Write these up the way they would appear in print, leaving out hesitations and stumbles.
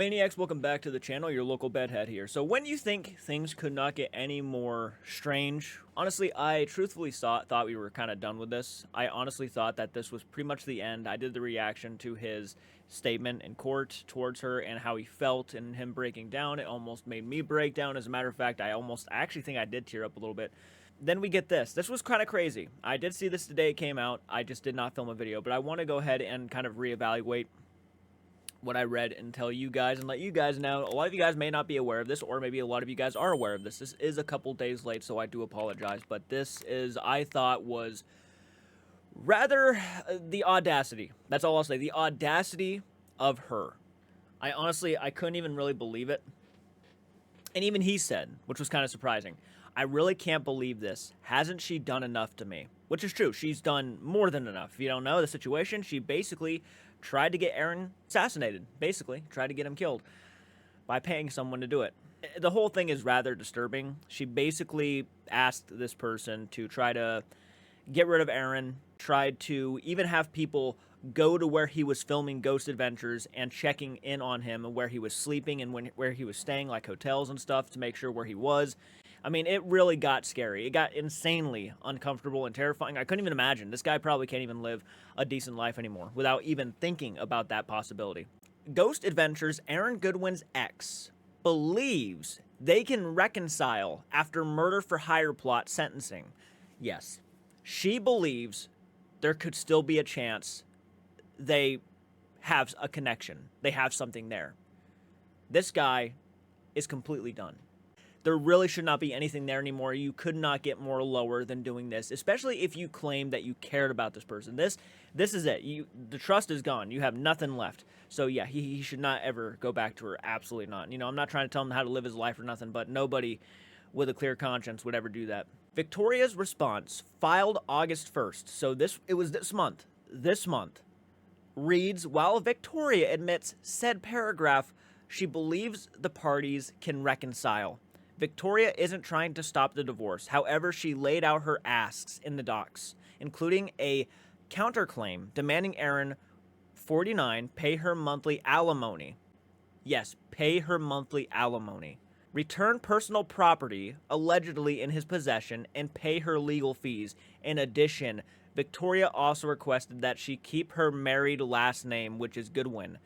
Maniacs, welcome back to the channel, your local bedhead here. So when you think things could not get any more strange, honestly, I truthfully thought we were kind of done with this. I honestly thought that this was pretty much the end. I did the reaction to his statement in court towards her and how he felt and him breaking down. It almost made me break down. As a matter of fact, I actually think I did tear up a little bit. Then we get this. This was kind of crazy. I did see this the day it came out. I just did not film a video, but I want to go ahead and kind of reevaluate what I read and tell you guys and let you guys know. A lot of you guys may not be aware of this, or maybe a lot of you guys are aware of this. This is a couple days late, so I do apologize, but this is, I thought, was rather the audacity. That's all I'll say. The audacity of her. I couldn't even really believe it. And even he said, which was kind of surprising, I really can't believe this. Hasn't she done enough to me? Which is true. She's done more than enough. If you don't know the situation, she basically tried to get Aaron assassinated. Basically, tried to get him killed by paying someone to do it. The whole thing is rather disturbing. She basically asked this person to try to get rid of Aaron, tried to even have people go to where he was filming Ghost Adventures and checking in on him and where he was sleeping and where he was staying, like hotels and stuff, to make sure where he was. I mean, it really got scary. It got insanely uncomfortable and terrifying. I couldn't even imagine. This guy probably can't even live a decent life anymore without even thinking about that possibility. Ghost Adventures' Aaron Goodwin's ex believes they can reconcile after murder for hire plot sentencing. Yes, she believes there could still be a chance they have a connection. They have something there. This guy is completely done. There really should not be anything there anymore. You could not get more lower than doing this, especially if you claim that you cared about this person. This is it. The trust is gone. You have nothing left. So yeah, he should not ever go back to her. Absolutely not. You know, I'm not trying to tell him how to live his life or nothing, but nobody with a clear conscience would ever do that. Victoria's response, filed August 1st. So it was this month. This month reads, while Victoria admits said paragraph, she believes the parties can reconcile. Victoria isn't trying to stop the divorce. However, she laid out her asks in the docs, including a counterclaim demanding Aaron, 49, pay her monthly alimony. Yes, pay her monthly alimony. Return personal property allegedly in his possession and pay her legal fees. In addition, Victoria also requested that she keep her married last name, which is Goodwin.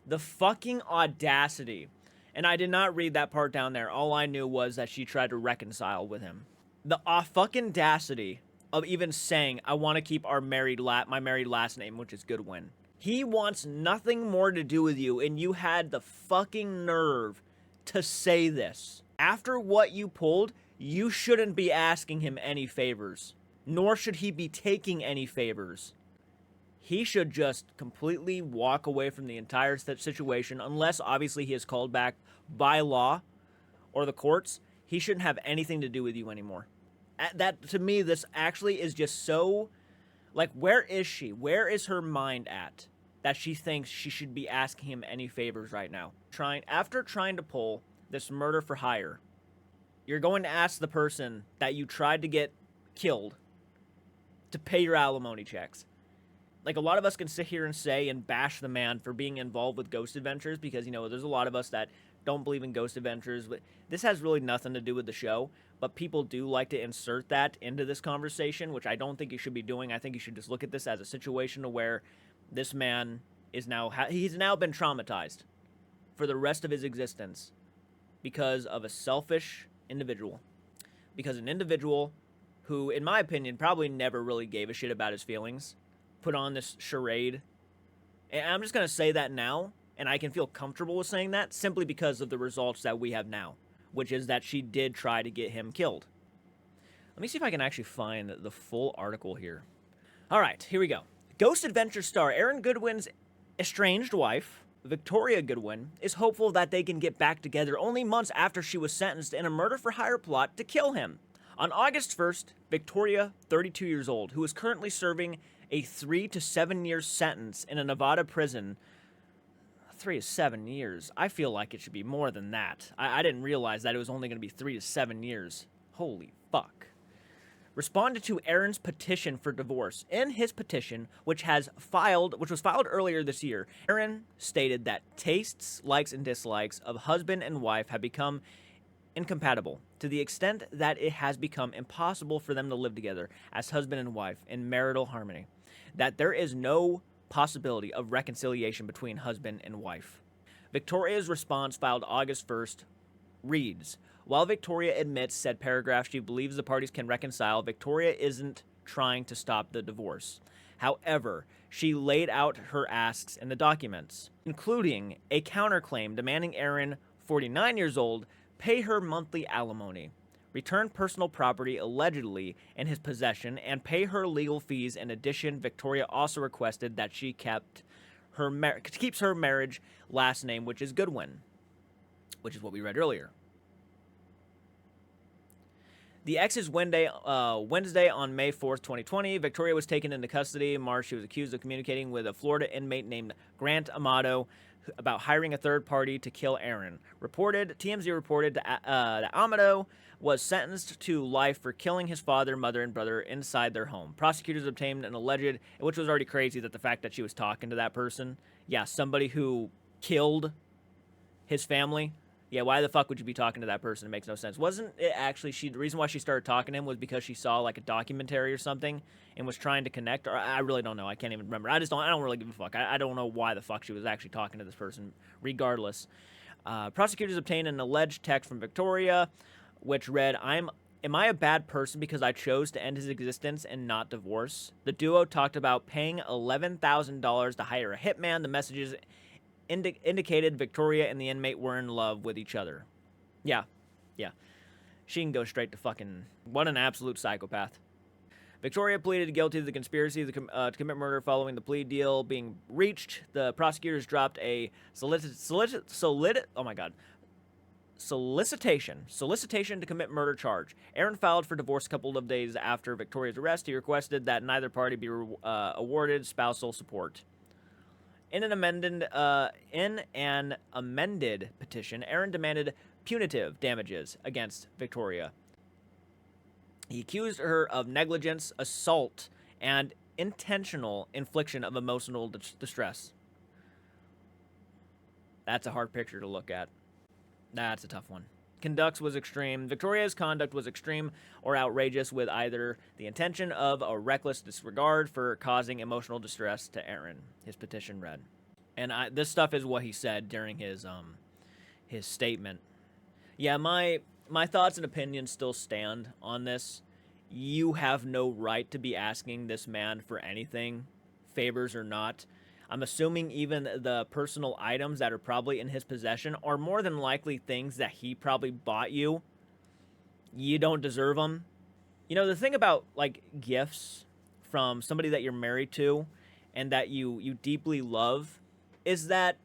The fucking audacity. And I did not read that part down there. All I knew was that she tried to reconcile with him. The fucking audacity of even saying, I want to keep my married last name, which is Goodwin. He wants nothing more to do with you, and you had the fucking nerve to say this. After what you pulled, you shouldn't be asking him any favors. Nor should he be taking any favors. He should just completely walk away from the entire situation, unless obviously he is called back by law or the courts. He shouldn't have anything to do with you anymore. That, to me, this actually is just so, like, where is she? Where is her mind at that she thinks she should be asking him any favors right now? After trying to pull this murder for hire, you're going to ask the person that you tried to get killed to pay your alimony checks. Like, a lot of us can sit here and say and bash the man for being involved with Ghost Adventures because, you know, there's a lot of us that don't believe in Ghost Adventures. But this has really nothing to do with the show, but people do like to insert that into this conversation, which I don't think you should be doing. I think you should just look at this as a situation where this man is he's now been traumatized for the rest of his existence because of a selfish individual. Because an individual who, in my opinion, probably never really gave a shit about his feelings, put on this charade. And I'm just going to say that now, and I can feel comfortable with saying that simply because of the results that we have now, which is that she did try to get him killed. Let me see if I can actually find the full article here. All right, here we go. Ghost Adventure star Aaron Goodwin's estranged wife, Victoria Goodwin, is hopeful that they can get back together only months after she was sentenced in a murder for hire plot to kill him. On August 1st, Victoria, 32 years old, who is currently serving a 3 to 7 year sentence in a Nevada prison. 3 to 7 years. I feel like it should be more than that. I didn't realize that it was only going to be 3 to 7 years. Holy fuck. responded to Aaron's petition for divorce. In his petition, which was filed earlier this year, Aaron stated that tastes, likes, and dislikes of husband and wife have become incompatible to the extent that it has become impossible for them to live together as husband and wife in marital harmony, that there is no possibility of reconciliation between husband and wife. Victoria's response, filed August 1st, reads, while Victoria admits said paragraph she believes the parties can reconcile, Victoria isn't trying to stop the divorce. However, she laid out her asks in the documents, including a counterclaim demanding Aaron, 49 years old, pay her monthly alimony, return personal property allegedly in his possession, and pay her legal fees. In addition, Victoria also requested that she keeps her marriage last name, which is Goodwin, which is what we read earlier. The ex's Wednesday on May 4th, 2020, Victoria was taken into custody. In March, she was accused of communicating with a Florida inmate named Grant Amato about hiring a third party to kill Aaron. TMZ reported that Amato was sentenced to life for killing his father, mother, and brother inside their home. Prosecutors obtained an alleged, which was already crazy that the fact that she was talking to that person. Yeah, somebody who killed his family. Yeah, why the fuck would you be talking to that person? It makes no sense. Wasn't it actually the reason why she started talking to him was because she saw like a documentary or something and was trying to connect? Or I really don't know. I can't even remember. I don't really give a fuck. I don't know why the fuck she was actually talking to this person. Regardless, prosecutors obtained an alleged text from Victoria, which read, Am I a bad person because I chose to end his existence and not divorce? The duo talked about paying $11,000 to hire a hitman. The messages indicated Victoria and the inmate were in love with each other. Yeah. She can go straight to fucking... What an absolute psychopath. Victoria pleaded guilty to the conspiracy to commit murder following the plea deal being reached. The prosecutors dropped a solicitation to commit murder charge. Aaron filed for divorce a couple of days after Victoria's arrest. He requested that neither party be awarded spousal support. In an amended petition, Aaron demanded punitive damages against Victoria. He accused her of negligence, assault, and intentional infliction of emotional distress. That's a hard picture to look at. That's a tough one. Conduct was extreme. Victoria's conduct was extreme or outrageous with either the intention of a reckless disregard for causing emotional distress to Aaron, his petition read. And this stuff is what he said during his statement. Yeah, my thoughts and opinions still stand on this. You have no right to be asking this man for anything, favors or not. I'm assuming even the personal items that are probably in his possession are more than likely things that he probably bought you. You don't deserve them. You know, the thing about, like, gifts from somebody that you're married to and that you deeply love is that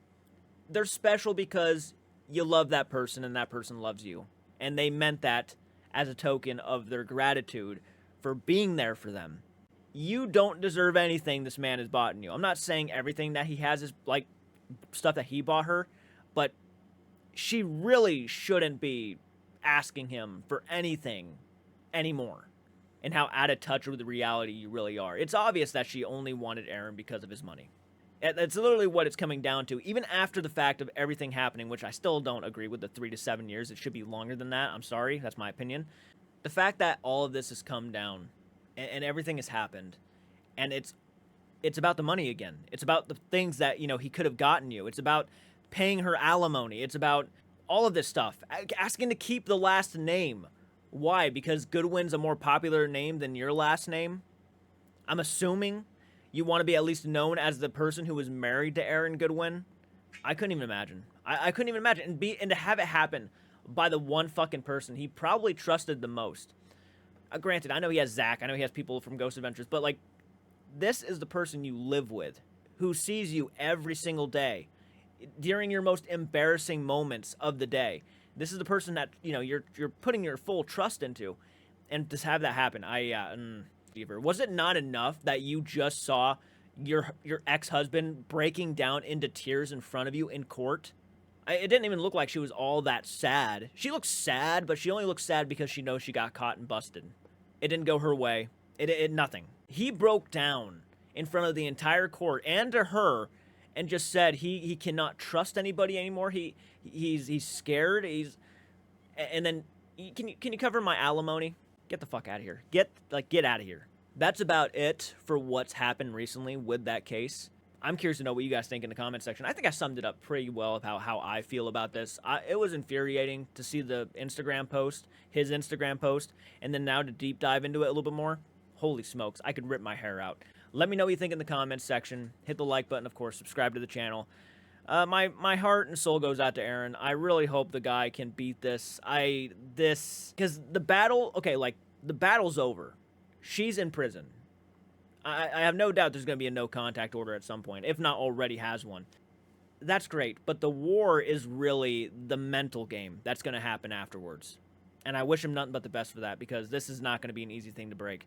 they're special because you love that person and that person loves you. And they meant that as a token of their gratitude for being there for them. You don't deserve anything this man has bought in you. I'm not saying everything that he has is like stuff that he bought her, but she really shouldn't be asking him for anything anymore, and how out of touch with the reality you really are. It's obvious that she only wanted Aaron because of his money. That's literally what it's coming down to. Even after the fact of everything happening, which I still don't agree with the 3 to 7 years. It should be longer than that. I'm sorry. That's my opinion. The fact that all of this has come down and everything has happened, and it's about the money again. It's about the things that, you know, he could have gotten you. It's about paying her alimony. It's about all of this stuff. Asking to keep the last name. Why? Because Goodwin's a more popular name than your last name? I'm assuming you want to be at least known as the person who was married to Aaron Goodwin. I couldn't even imagine. I couldn't even imagine. And to have it happen by the one fucking person he probably trusted the most. Granted, I know he has Zach. I know he has people from Ghost Adventures. But, like, this is the person you live with, who sees you every single day during your most embarrassing moments of the day. This is the person that, you know, you're putting your full trust into. And to have that happen, was it not enough that you just saw your ex-husband breaking down into tears in front of you in court? It didn't even look like she was all that sad. She looks sad, but she only looks sad because she knows she got caught and busted. It didn't go her way. It nothing. He broke down in front of the entire court and to her and just said he cannot trust anybody anymore. He's scared. And then can you cover my alimony? Get the fuck out of here. Get out of here. That's about it for what's happened recently with that case. I'm curious to know what you guys think in the comment section. I think I summed it up pretty well of how I feel about this. It was infuriating to see the Instagram post, his Instagram post, and then now to deep dive into it a little bit more. Holy smokes, I could rip my hair out. Let me know what you think in the comments section. Hit the like button, of course. Subscribe to the channel. My heart and soul goes out to Aaron. I really hope the guy can beat this. Because the battle, okay, like, the battle's over. She's in prison. I have no doubt there's going to be a no contact order at some point, if not already has one. That's great, but the war is really the mental game that's going to happen afterwards. And I wish him nothing but the best for that, because this is not going to be an easy thing to break.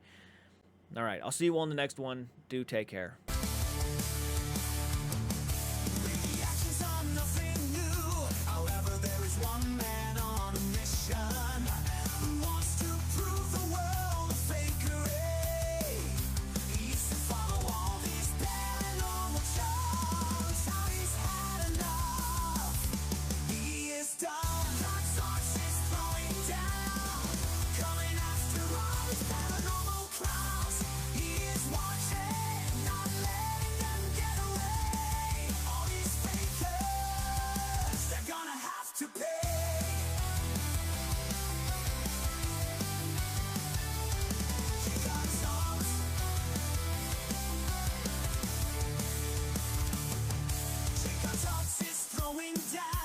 All right, I'll see you all in the next one. Do take care. Audacious throwing down.